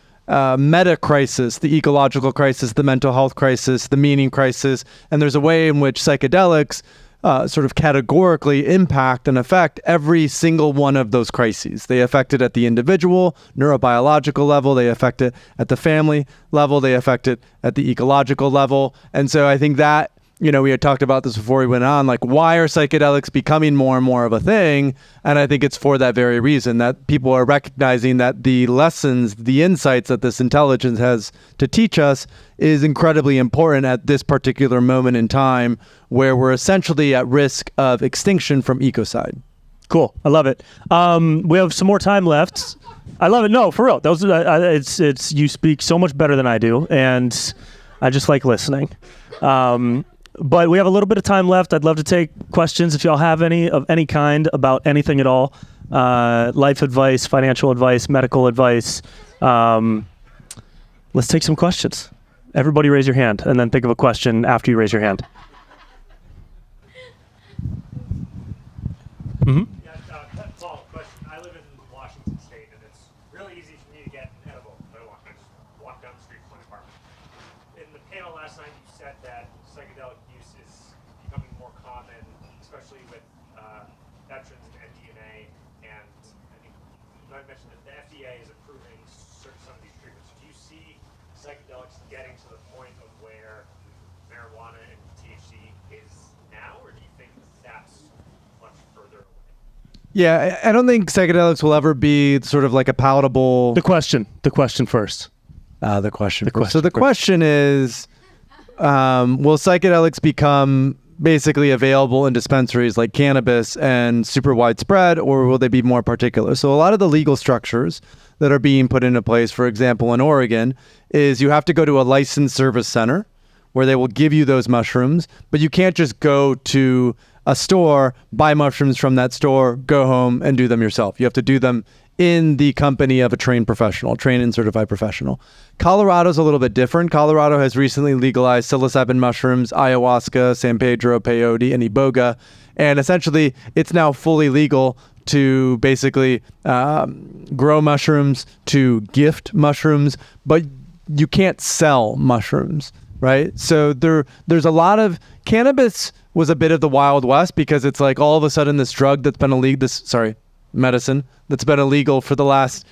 meta crisis, the ecological crisis, the mental health crisis, the meaning crisis. And there's a way in which psychedelics sort of categorically impact and affect every single one of those crises. They affect it at the individual, neurobiological level. They affect it at the family level. They affect it at the ecological level. And so I think that, we had talked about this before we went on, like, why are psychedelics becoming more and more of a thing? And I think it's for that very reason, that people are recognizing that the lessons, the insights that this intelligence has to teach us is incredibly important at this particular moment in time, where we're essentially at risk of extinction from ecocide. Cool. I love it. We have some more time left. I love it. No, for real. It's you speak so much better than I do, and I just like listening. But we have a little bit of time left. I'd love to take questions if y'all have any of any kind about anything at all. Life advice, financial advice, medical advice. Let's take some questions. Everybody raise your hand, and then think of a question after you raise your hand. Mm-hmm. Paul, question. I live in Washington State, and it's really easy for me to get an edible if I want. I just walk down the street from my apartment. In the panel last night, you said that psychedelic use is becoming more common, especially with veterans and MDMA, and I think you might mention that the FDA is approving some of these treatments. Do you see psychedelics getting to the point of where marijuana and THC is now, or do you think that's much further away? Yeah, I don't think psychedelics will ever be sort of like a palatable... The question first. The question. So the question is, will psychedelics become basically available in dispensaries like cannabis and super widespread, or will they be more particular? So a lot of the legal structures that are being put into place, for example, in Oregon, is you have to go to a licensed service center where they will give you those mushrooms, but you can't just go to a store, buy mushrooms from that store, go home and do them yourself. You have to do them in the company of a trained and certified professional. Colorado's a little bit different. Colorado has recently legalized psilocybin mushrooms, ayahuasca, San Pedro, peyote, and iboga. And essentially, it's now fully legal to basically grow mushrooms, to gift mushrooms, but you can't sell mushrooms, right? So there's a lot of... Cannabis was a bit of the Wild West, because it's like all of a sudden this drug that's been medicine that's been illegal for the last,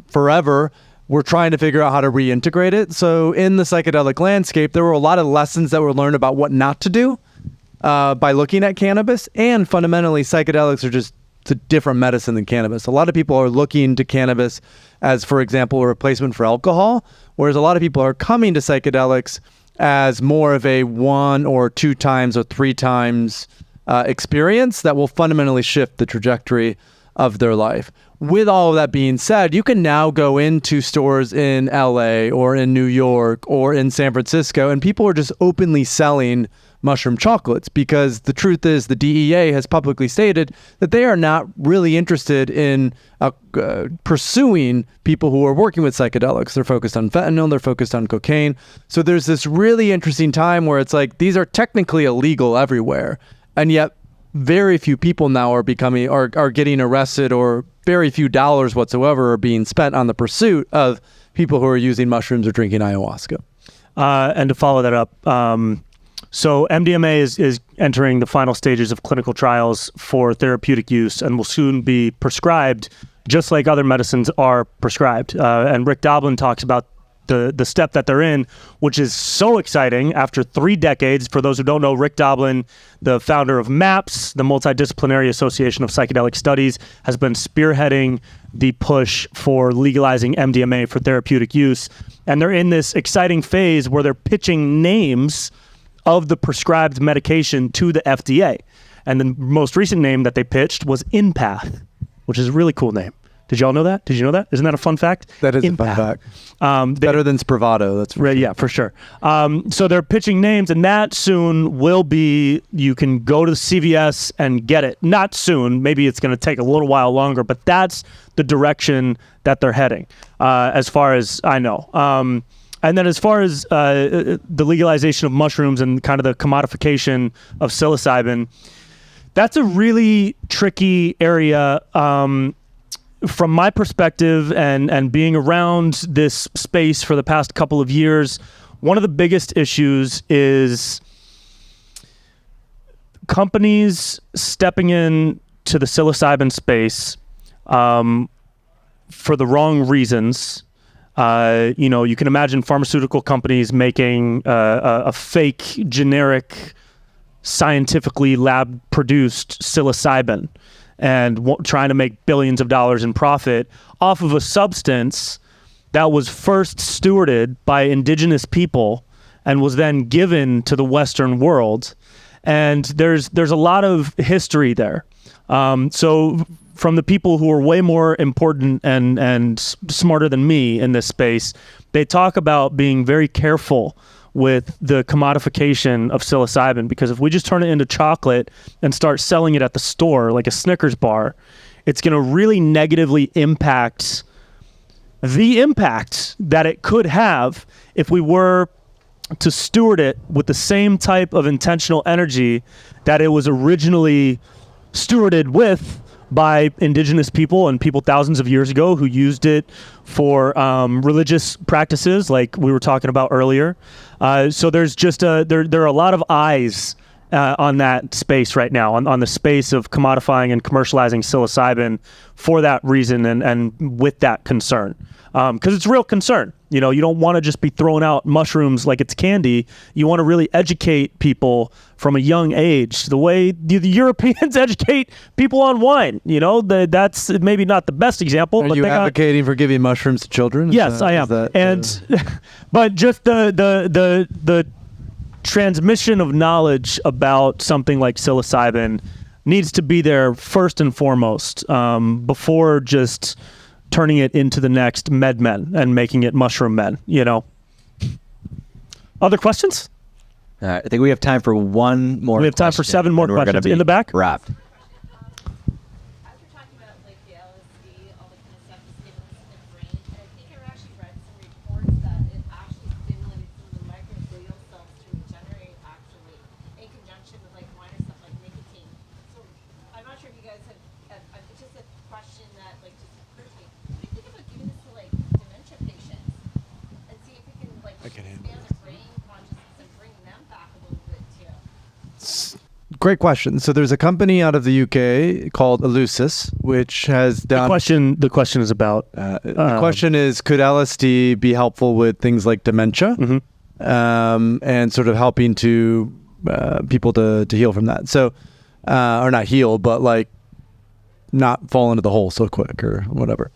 forever. We're trying to figure out how to reintegrate it. So in the psychedelic landscape, there were a lot of lessons that were learned about what not to do by looking at cannabis. And fundamentally, psychedelics are just a different medicine than cannabis. A lot of people are looking to cannabis as, for example, a replacement for alcohol, whereas a lot of people are coming to psychedelics as more of a 1 or 2 times or 3 times experience that will fundamentally shift the trajectory of their life. With all of that being said, you can now go into stores in LA or in New York or in San Francisco, and people are just openly selling mushroom chocolates, because the truth is the DEA has publicly stated that they are not really interested in pursuing people who are working with psychedelics. They're focused on fentanyl, they're focused on cocaine. So there's this really interesting time where it's like these are technically illegal everywhere, and yet very few people now are getting arrested, or very few dollars whatsoever are being spent on the pursuit of people who are using mushrooms or drinking ayahuasca. And to follow that up, so MDMA is entering the final stages of clinical trials for therapeutic use and will soon be prescribed, just like other medicines are prescribed. And Rick Doblin talks about the step that they're in, which is so exciting. After 3 decades, for those who don't know, Rick Doblin, the founder of MAPS, the Multidisciplinary Association of Psychedelic Studies, has been spearheading the push for legalizing MDMA for therapeutic use. And they're in this exciting phase where they're pitching names of the prescribed medication to the FDA. And the most recent name that they pitched was Empath, which is a really cool name. Did y'all know that? Did you know that? Isn't that a fun fact? That is Empath. A fun fact. Better than Spravato, that's for sure. Yeah, for sure. So they're pitching names, and that soon will be, you can go to the CVS and get it. Not soon, maybe it's going to take a little while longer, but that's the direction that they're heading, as far as I know. And then as far as the legalization of mushrooms and kind of the commodification of psilocybin, that's a really tricky area. From my perspective and being around this space for the past couple of years, one of the biggest issues is companies stepping in to the psilocybin space for the wrong reasons. You can imagine pharmaceutical companies making a fake, generic, scientifically lab-produced psilocybin and trying to make billions of dollars in profit off of a substance that was first stewarded by indigenous people and was then given to the Western world. And there's a lot of history there. So from the people who are way more important and smarter than me in this space, they talk about being very careful with the commodification of psilocybin, because if we just turn it into chocolate and start selling it at the store like a Snickers bar, it's going to really negatively impact the impact that it could have if we were to steward it with the same type of intentional energy that it was originally stewarded with by indigenous people and people thousands of years ago who used it for religious practices like we were talking about earlier. So there's just there are a lot of eyes on that space right now, on the space of commodifying and commercializing psilocybin for that reason and with that concern. Because it's a real concern. You don't want to just be throwing out mushrooms like it's candy. You want to really educate people from a young age, the way the Europeans educate people on wine. That's maybe not the best example. Are you advocating for giving mushrooms to children? Yes, I am. But just the transmission of knowledge about something like psilocybin needs to be there first and foremost, before just turning it into the next MedMen and making it Mushroom Men, Other questions? I think we have time for one more. We have time for 7 more questions. In the back? Wrapped. Great question. So there's a company out of the UK called Eleusis, which has done... The question is about... the question is, could LSD be helpful with things like dementia? Mm-hmm. And sort of helping to people to heal from that. So, or not heal, but like not fall into the hole so quick or whatever.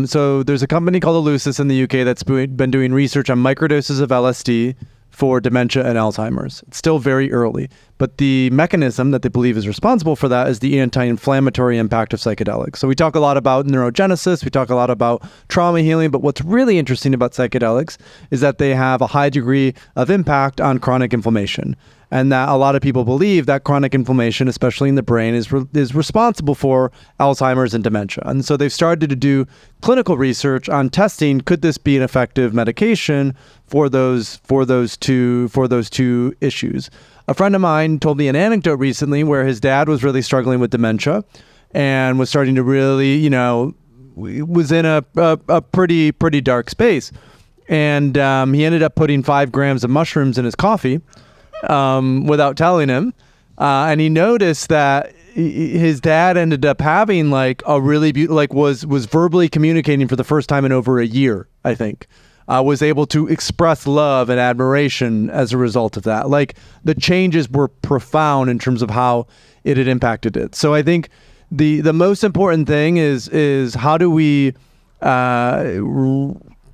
So there's a company called Eleusis in the UK that's been doing research on microdoses of LSD for dementia and Alzheimer's. It's still very early, but the mechanism that they believe is responsible for that is the anti-inflammatory impact of psychedelics. So we talk a lot about neurogenesis, we talk a lot about trauma healing, but what's really interesting about psychedelics is that they have a high degree of impact on chronic inflammation. And that a lot of people believe that chronic inflammation, especially in the brain, is responsible for Alzheimer's and dementia. And so they've started to do clinical research on testing, could this be an effective medication for those two issues? A friend of mine told me an anecdote recently where his dad was really struggling with dementia and was starting to really, was in a pretty dark space. And he ended up putting 5 grams of mushrooms in his coffee without telling him. And he noticed that his dad ended up having like a really was verbally communicating for the first time in over a year, I think. Was able to express love and admiration as a result of that. Like the changes were profound in terms of how it had impacted it. So I think the most important thing is how do we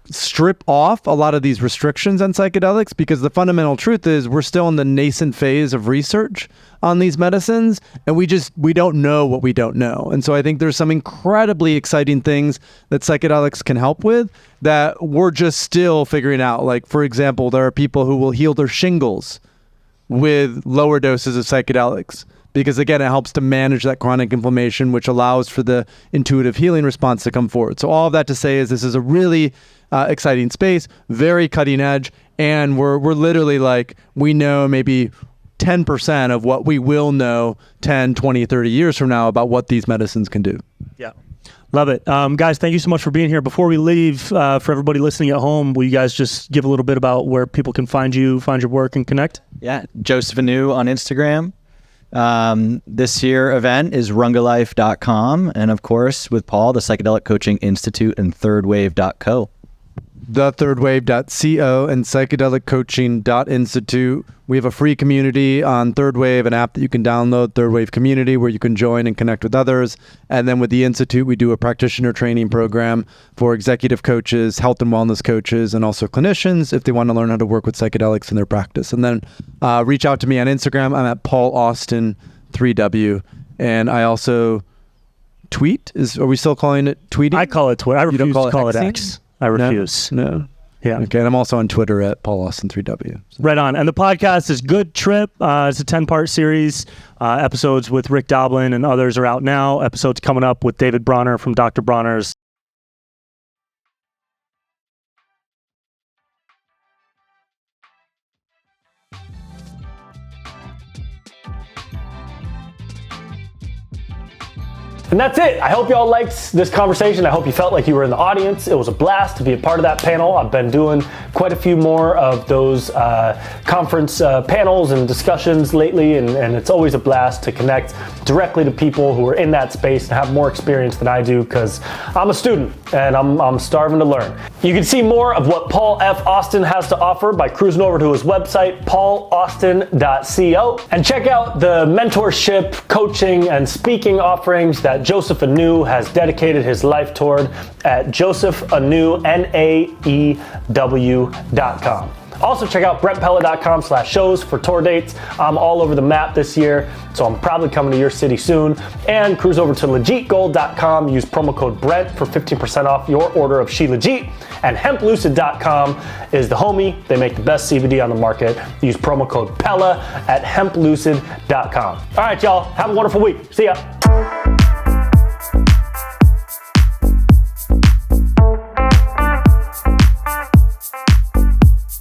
strip off a lot of these restrictions on psychedelics, because the fundamental truth is we're still in the nascent phase of research on these medicines, and we don't know what we don't know. And so I think there's some incredibly exciting things that psychedelics can help with that we're just still figuring out. Like, for example, there are people who will heal their shingles with lower doses of psychedelics, because again, it helps to manage that chronic inflammation, which allows for the intuitive healing response to come forward. So all of that to say is this is a really exciting space, very cutting edge, and we're literally like, we know maybe 10% of what we will know 10, 20, 30 years from now about what these medicines can do. Yeah. Love it. Guys, thank you so much for being here. Before we leave, for everybody listening at home, will you guys just give a little bit about where people can find you, find your work, and connect? Yeah, Joseph Anew on Instagram. This year event is rungalife.com, and of course with Paul, the Psychedelic Coaching Institute and thirdwave.co. thethirdwave.co and psychedeliccoaching.institute. We have a free community on Third Wave, an app that you can download, Third Wave Community, where you can join and connect with others. And then with the Institute, we do a practitioner training program for executive coaches, health and wellness coaches, and also clinicians if they want to learn how to work with psychedelics in their practice. And then reach out to me on Instagram. I'm at Paul Austin 3W. And I also tweet. Are we still calling it tweeting? I call it Twitter. I refuse to call it Xing? X. I refuse. No. Yeah. Okay. And I'm also on Twitter at Paul Austin 3W. So. Right on. And the podcast is Good Trip. It's a 10-part series. Episodes with Rick Doblin and others are out now. Episodes coming up with David Bronner from Dr. Bronner's. And that's it. I hope y'all liked this conversation. I hope you felt like you were in the audience. It was a blast to be a part of that panel. I've been doing quite a few more of those conference panels and discussions lately, and it's always a blast to connect directly to people who are in that space and have more experience than I do, because I'm a student and I'm starving to learn. You can see more of what Paul F. Austin has to offer by cruising over to his website, paulaustin.co, and check out the mentorship, coaching, and speaking offerings that Joseph Anew has dedicated his life toward at josephanew.com. Also check out brentpella.com/shows for tour dates. I'm all over the map this year, so I'm probably coming to your city soon. And cruise over to legitgold.com, use promo code Brent for 15% off your order of She Legit. And hemplucid.com is the homie. They make the best CBD on the market. Use promo code Pella at hemplucid.com. All right, y'all, have a wonderful week. See ya.